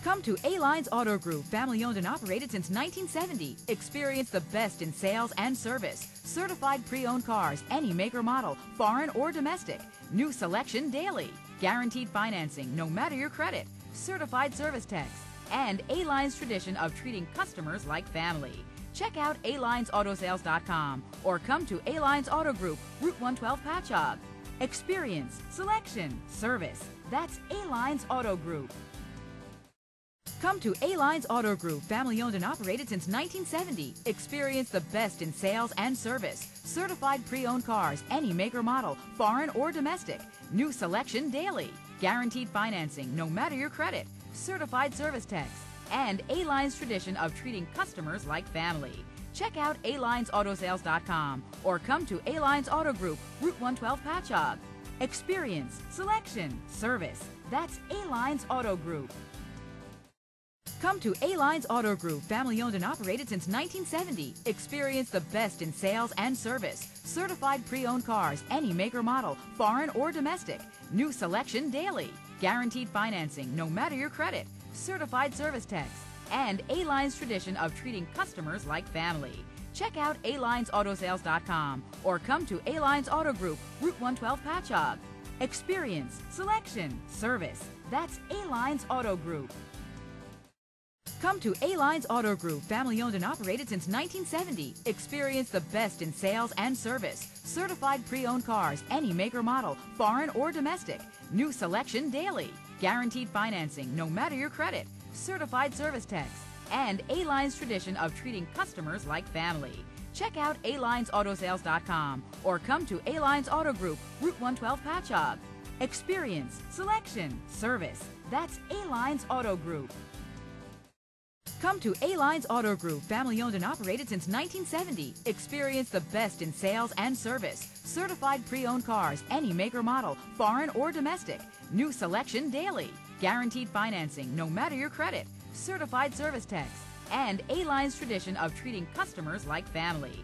Come to A-Lines Auto Group, family owned and operated since 1970. Experience the best in sales and service. Certified pre-owned cars, any make or model, foreign or domestic. New selection daily. Guaranteed financing, no matter your credit. Certified service techs. And A-Line's tradition of treating customers like family. Check out alinesautosales.com or come to A-Lines Auto Group, Route 112 Patchogue. Experience, selection, service. That's A-Lines Auto Group. Come to A-Lines Auto Group, family owned and operated since 1970. Experience the best in sales and service. Certified pre-owned cars, any make or model, foreign or domestic. New selection daily. Guaranteed financing, no matter your credit. Certified service techs. And A-Line's tradition of treating customers like family. Check out alinesautosales.com or come to A-Lines Auto Group, Route 112 Patchogue. Experience, selection, service. That's A-Lines Auto Group. Come to A-Lines Auto Group, family owned and operated since 1970. Experience the best in sales and service. Certified pre-owned cars, any make or model, foreign or domestic. New selection daily. Guaranteed financing, no matter your credit. Certified service techs. And A-Line's tradition of treating customers like family. Check out alinesautosales.com or come to A-Lines Auto Group, Route 112 Patchogue. Experience, selection, service. That's A-Lines Auto Group. Come to A-Lines Auto Group, family owned and operated since 1970. Experience the best in sales and service. Certified pre-owned cars, any make or model, foreign or domestic. New selection daily. Guaranteed financing, no matter your credit. Certified service techs. And A-Line's tradition of treating customers like family. Check out alinesautosales.com or come to A-Lines Auto Group, Route 112 Patchogue. Experience, selection, service. That's A-Lines Auto Group. Come to A-Lines Auto Group, family owned and operated since 1970. Experience the best in sales and service. Certified pre-owned cars, any make or model, foreign or domestic. New selection daily. Guaranteed financing, no matter your credit. Certified service techs. And A-Line's tradition of treating customers like family.